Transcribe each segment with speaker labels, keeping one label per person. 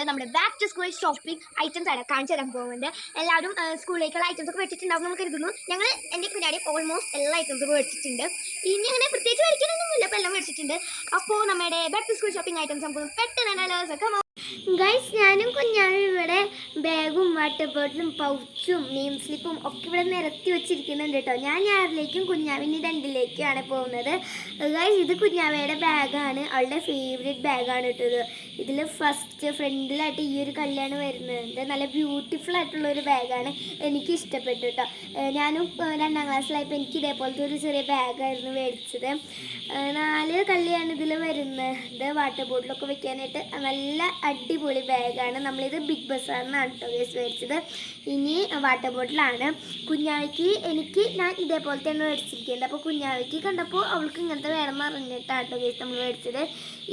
Speaker 1: നമ്മുടെ back to school shopping items ആണ് കാണിച്ചു തരാൻ പോകുന്നുണ്ട്. എല്ലാവരും സ്കൂളിലേക്കുള്ള ഐറ്റംസ് ഒക്കെ മേടിച്ചിട്ടുണ്ടാവും എന്ന് കരുതുന്നു. ഞങ്ങൾ എൻ്റെ പിന്നാടി ഓൾമോസ്റ്റ് എല്ലാ ഐറ്റംസും മേടിച്ചിട്ടുണ്ട്. ഇനി അങ്ങനെ പ്രത്യേകിച്ച് മേടിക്കാനൊന്നുമില്ല, അപ്പോൾ എല്ലാം മേടിച്ചിട്ടുണ്ട്. അപ്പോൾ നമ്മുടെ back to school shopping items നമുക്ക് പെട്ടെന്ന് ഗൈസ്, ഞാനും കുഞ്ഞാനും ഇവിടെ ബാഗും വാട്ടർ ബോട്ടിലും പൗച്ചും നെയിം സ്ലിപ്പും ഒക്കെ ഇവിടെ നിരത്തി വെച്ചിരിക്കുന്നുണ്ട് കേട്ടോ. ഞാൻ ഞാറിലേക്കും കുഞ്ഞാവിൻ്റെ രണ്ടിലേക്കുമാണ് പോകുന്നത്. ഗൈസ്, ഇത് കുഞ്ഞാവയുടെ ബാഗാണ്, അവളുടെ ഫേവറേറ്റ് ബാഗാണ് കേട്ടത്. ഇതിൽ ഫസ്റ്റ് ഫ്രണ്ടിലായിട്ട് ഈ ഒരു കല്യാണ് വരുന്നത്. നല്ല ബ്യൂട്ടിഫുൾ ആയിട്ടുള്ളൊരു ബാഗാണ്, എനിക്ക് ഇഷ്ടപ്പെട്ടു കേട്ടോ. ഞാനും 2ാം ക്ലാസ്സിലായപ്പോൾ എനിക്ക് ഇതേപോലത്തെ ഒരു ചെറിയ ബാഗായിരുന്നു മേടിച്ചത്. 4 കല്യാണ് ഇതിൽ വരുന്നത്. വാട്ടർ ബോട്ടിലൊക്കെ വെക്കാനായിട്ട് നല്ല അടിപൊളി ബാഗാണ്. നമ്മളിത് ബിഗ് ബസാറിനാണ് കേട്ടോ ഗൈസ് മേടിച്ചത്. ഇനി വാട്ടർ ബോട്ടിലാണ് കുഞ്ഞാവയ്ക്ക്. ഞാൻ ഇതേപോലത്തെ തന്നെ മേടിച്ചിരിക്കുന്നത്. അപ്പോൾ കുഞ്ഞാവയ്ക്ക് കണ്ടപ്പോൾ അവൾക്ക് ഇങ്ങനത്തെ വേണമെന്ന് പറഞ്ഞിട്ടാണ് കേട്ടോ ഗൈസ് നമ്മൾ മേടിച്ചത്.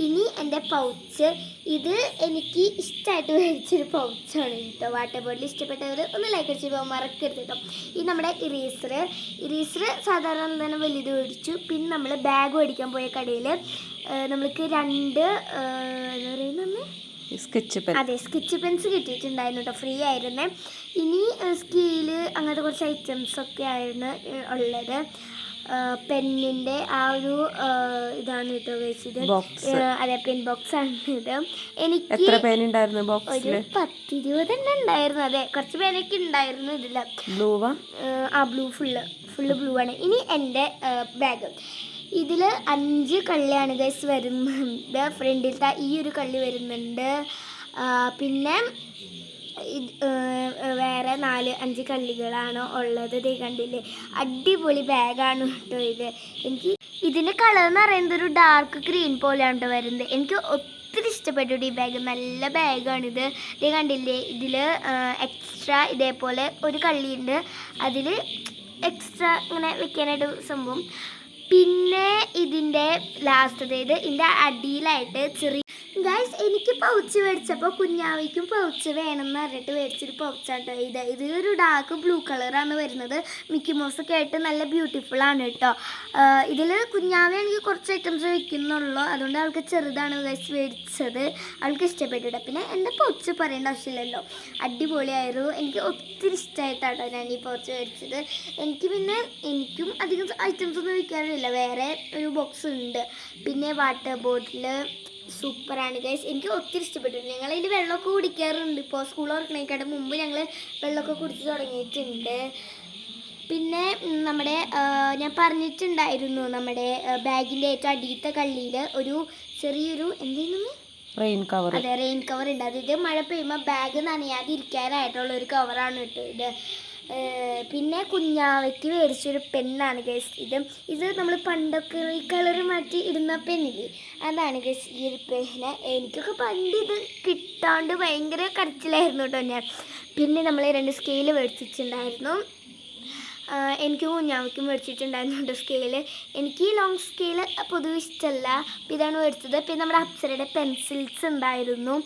Speaker 1: ഇനി എൻ്റെ പൗച്ച്, ഇത് എനിക്ക് ഇഷ്ടമായിട്ട് മേടിച്ചൊരു പൗച്ചാണ് കേട്ടോ. വാട്ടർ ബോട്ടിൽ ഇഷ്ടപ്പെട്ടവർ ഒന്ന് ലൈക്ക് അടിച്ച് പോകാൻ മറക്കരുത് കേട്ടോ. ഈ നമ്മുടെ ഇറേസർ സാധാരണ തന്നെ വലുത് മേടിച്ചു. പിന്നെ നമ്മൾ ബാഗ് മേടിക്കാൻ പോയ കടയിൽ നമ്മൾക്ക് 2 എന്താ പറയുന്നത് സ്കെച്ച് പെൻസ് കിട്ടിയിട്ടുണ്ടായിരുന്നു കേട്ടോ, ഫ്രീ ആയിരുന്നേ. ഇനി സ്കെയില് അങ്ങനത്തെ കുറച്ച് ഐറ്റംസ് ഒക്കെ ആയിരുന്നു ഉള്ളത്. പെന്നിൻ്റെ ആ ഒരു ഇതാണ് കേട്ടോ വെച്ചത്. അതെ, പെൻ ബോക്സ് ആണ് ഇത്. എനിക്ക് ഒരു 10-20 എണ്ണം ഉണ്ടായിരുന്നു. അതെ, കുറച്ച് പേരൊക്കെ ഉണ്ടായിരുന്നു ഇതിൽ. ബ്ലൂ ഫുള്ള് ബ്ലൂ ആണ്. ഇനി എൻ്റെ ബാഗ്, ഇതിൽ 5 കള്ളിയാണ് ഗൈസ് വരുന്നുണ്ട്. ഫ്രണ്ടിലത്തെ ഈ ഒരു കള്ളി വരുന്നുണ്ട്. പിന്നെ വേറെ 4-5 കള്ളികളാണ് ഉള്ളത്. ഇതേ കണ്ടില്ലേ, അടിപൊളി ബാഗാണ് കേട്ടോ ഇത്. എനിക്ക് ഇതിൻ്റെ കളർ എന്ന് പറയുന്നത് ഒരു ഡാർക്ക് ഗ്രീൻ പോലെയാണ് കേട്ടോ വരുന്നത്. എനിക്ക് ഒത്തിരി ഇഷ്ടപ്പെട്ടു ഈ ബാഗ്, നല്ല ബാഗാണിത്. ഇതേ കണ്ടില്ലേ, ഇതിൽ എക്സ്ട്രാ ഇതേപോലെ ഒരു കള്ളിയുണ്ട്, അതിൽ എക്സ്ട്രാ ഇങ്ങനെ വെക്കാനായിട്ട് സംഭവം. പിന്നെ ഇതിൻ്റെ ലാസ്റ്റത്തേത് ഇതിൻ്റെ അടിയിലായിട്ട് ചെറിയ ഗൈസ്, എനിക്ക് പൗച്ച് മേടിച്ചപ്പോൾ കുഞ്ഞാവയ്ക്കും പൗച്ച് വേണമെന്ന് പറഞ്ഞിട്ട് മേടിച്ചൊരു പൗച്ചാട്ടോ ഇത്. ഇതിലൊരു ഡാർക്ക് ബ്ലൂ കളറാണ് വരുന്നത്. മിക്കി മൗസൊക്കെ ആയിട്ട് നല്ല ബ്യൂട്ടിഫുള്ളാണ് കേട്ടോ. ഇതിൽ കുഞ്ഞാവയാണെങ്കിൽ കുറച്ച് ഐറ്റംസ് വയ്ക്കുന്നുള്ളൂ, അതുകൊണ്ട് അവൾക്ക് ചെറുതാണ് ഗൈസ് മേടിച്ചത്. അവൾക്ക് ഇഷ്ടപ്പെട്ടിട്ട്. പിന്നെ എൻ്റെ പൗച്ച് പറയേണ്ട ആവശ്യമില്ലല്ലോ, അടിപൊളിയായിരുന്നു. എനിക്ക് ഒത്തിരി ഇഷ്ടമായിട്ടാട്ടോ ഞാൻ ഈ പൗച്ച് മേടിച്ചത്. എനിക്കും അധികം ഐറ്റംസ് ഒന്നും വയ്ക്കാറില്ല, വേറെ ഒരു ബോക്സ് ഉണ്ട്. പിന്നെ വാട്ടർ ബോട്ടിൽ സൂപ്പറാണ് ഗൈസ്, എനിക്ക് ഒത്തിരി ഇഷ്ടപ്പെട്ടു. ഞങ്ങളതിൽ വെള്ളമൊക്കെ കുടിക്കാറുണ്ട്. ഇപ്പോൾ സ്കൂൾ തുറക്കണേക്കാട്ട് മുമ്പ് ഞങ്ങൾ വെള്ളമൊക്കെ കുടിച്ച് തുടങ്ങിയിട്ടുണ്ട്. പിന്നെ നമ്മുടെ ഞാൻ പറഞ്ഞിട്ടുണ്ടായിരുന്നു, നമ്മുടെ ബാഗിൻ്റെ ഏറ്റവും അടിയത്തെ കള്ളിയിൽ ഒരു ചെറിയൊരു എന്തെങ്കിലും റെയിൻ കവർ ഉണ്ട്. അതായത് മഴ പെയ്യുമ്പോൾ ബാഗ് നനയാതിരിക്കാനായിട്ടുള്ള ഒരു കവറാണ് കേട്ടോ ഇത്. പിന്നെ കുഞ്ഞാവയ്ക്ക് മേടിച്ചൊരു പെന്നാണ് ഗൈസ് ഇത് നമ്മൾ പണ്ടൊക്കെ ഈ കളർ മാറ്റി ഇടുന്ന പെന്നില്ലേ, അതാണ് ഗൈസ് ഈ ഒരു പെന്ന്. എനിക്കൊക്കെ പണ്ട് ഇത് കിട്ടാണ്ട് ഭയങ്കര കരച്ചിലായിരുന്നു കേട്ടോ ഞാൻ. പിന്നെ നമ്മൾ 2 സ്കെയില് മേടിച്ചിട്ടുണ്ടായിരുന്നു. എനിക്ക് കുഞ്ഞാവയ്ക്കും മേടിച്ചിട്ടുണ്ടായിരുന്നു കേട്ടോ സ്കെയില്. എനിക്ക് ലോങ് സ്കെയില് പൊതുവെ ഇഷ്ടമല്ല, അപ്പോൾ ഇതാണ് മേടിച്ചത്. പിന്നെ നമ്മുടെ അപ്സരയുടെ പെൻസിൽസ് ഉണ്ടായിരുന്നു.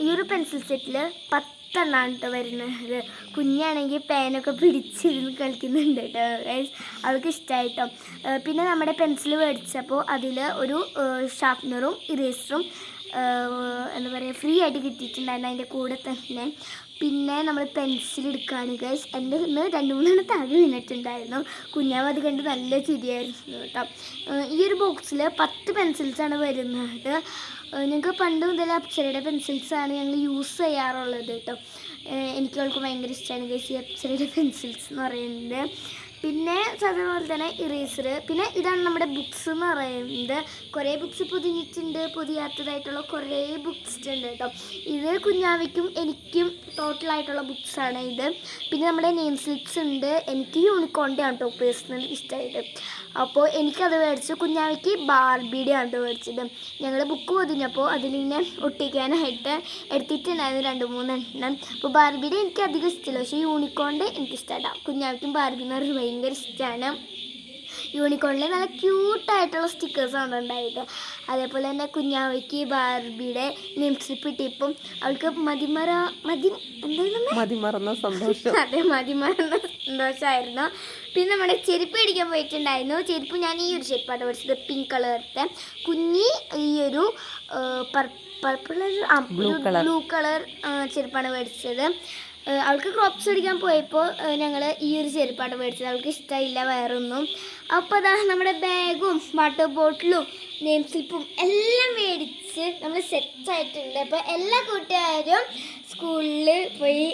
Speaker 1: ഈ ഒരു പെൻസിൽ സെറ്റിൽ 10 എണ്ണമാണ് കേട്ടോ വരുന്നത്. കുഞ്ഞാണെങ്കിൽ പേനൊക്കെ പിടിച്ചിരുന്ന് കളിക്കുന്നുണ്ട് കേട്ടോ ഗൈസ്, അവൾക്ക് ഇഷ്ടമായിട്ടോ. പിന്നെ നമ്മുടെ പെൻസിൽ മേടിച്ചപ്പോൾ അതിൽ ഒരു ഷാർപ്നറും ഇറേസറും എന്താ പറയുക ഫ്രീ ആയിട്ട് കിട്ടിയിട്ടുണ്ടായിരുന്നു അതിൻ്റെ കൂടെ തന്നെ. പിന്നെ നമ്മൾ പെൻസിൽ എടുക്കുകയാണ് ഗൈസ്, എൻ്റെ ഇന്ന് 2-3 താഴെ വീണിട്ടുണ്ടായിരുന്നു. കുഞ്ഞാവ് അത് കണ്ട് നല്ല ചിരിയായിരുന്നു കേട്ടോ. ഈ ഒരു ബോക്സിൽ 10 പെൻസിൽസാണ് വരുന്നത്. ഞങ്ങൾക്ക് പണ്ട് മുതൽ അപ്സരയുടെ പെൻസിൽസാണ് ഞങ്ങൾ യൂസ് ചെയ്യാറുള്ളത് കേട്ടോ. എനിക്ക് അവൾക്ക് ഭയങ്കര ഇഷ്ടമാണ് ഗൈസ് ഈ അപ്സരയുടെ പെൻസിൽസ് എന്ന് പറയുന്നത്. പിന്നെ സാധാരണ പോലെ തന്നെ ഇറേസർ. പിന്നെ ഇതാണ് നമ്മുടെ ബുക്സ് എന്ന് പറയുന്നത്. കുറേ ബുക്സ് പൊതിഞ്ഞിട്ടുണ്ട്, പൊതിയാത്തതായിട്ടുള്ള കുറേ ബുക്സ് ഉണ്ട് കേട്ടോ. ഇത് കുഞ്ഞാവയ്ക്കും എനിക്കും ടോട്ടലായിട്ടുള്ള ബുക്സാണ് ഇത്. പിന്നെ നമ്മുടെ നെയിം സ്ലിപ്സ് ഉണ്ട്. എനിക്ക് യൂണിക്കോണിൻ്റെ ആണ് കേട്ടോ പേഴ്സണലി ഇഷ്ടമായത്. അപ്പോൾ എനിക്കത് മേടിച്ചു. കുഞ്ഞാവയ്ക്ക് ബാർബിയുടെ ആണ് മേടിച്ചത്. ഞങ്ങൾ ബുക്ക് പൊതിഞ്ഞപ്പോൾ അതിലിങ്ങനെ ഒട്ടിക്കാനായിട്ട് എടുത്തിട്ടുണ്ടായിരുന്നു 2-3 എണ്ണം. അപ്പോൾ ബാർബിയുടെ എനിക്ക് അധികം ഇഷ്ടമില്ല, പക്ഷേ യൂണിക്കോണിൻ്റെ എനിക്ക് ഇഷ്ടമാണ്. കുഞ്ഞാവയ്ക്കും ബാർബി എന്ന് പറയുന്നത് ഭയങ്കര ഇഷ്ടമാണ്. യൂണിക്കോണിൽ നല്ല ക്യൂട്ടായിട്ടുള്ള സ്റ്റിക്കേഴ്സാണ് ഉണ്ടായത്. അതേപോലെ തന്നെ കുഞ്ഞാവയ്ക്ക് ബാർബിയുടെ നെയിം സ്ലിപ്പ് കിട്ടിയപ്പം അവൾക്ക്
Speaker 2: മതിമറന്ന സന്തോഷം.
Speaker 1: അതെ, മതിമറന്ന സന്തോഷമായിരുന്നു. പിന്നെ നമ്മുടെ ചെരുപ്പ് മേടിക്കാൻ പോയിട്ടുണ്ടായിരുന്നു. ചെരുപ്പ് ഞാൻ ഈ ഒരു ചെരുപ്പാണ് മേടിച്ചത്, പിങ്ക് കളറിലത്തെ. കുഞ്ഞി ഈ ഒരു ബ്ലൂ കളർ ചെരുപ്പാണ് മേടിച്ചത്. അവൾക്ക് ക്രോപ്സ് അടിക്കാൻ പോയപ്പോൾ ഞങ്ങൾ ഈ ഒരു ചെരുപ്പാണ് മേടിച്ചത്. അവൾക്ക് ഇഷ്ടമില്ല വേറൊന്നും. അപ്പോൾ അതാ നമ്മുടെ ബാഗും വാട്ടർ ബോട്ടിലും നെയിം സ്ലിപ്പും എല്ലാം മേടിച്ച് നമ്മൾ സെറ്റായിട്ടുണ്ട്. അപ്പോൾ എല്ലാ കൂട്ടുകാരും സ്കൂളിൽ പോയി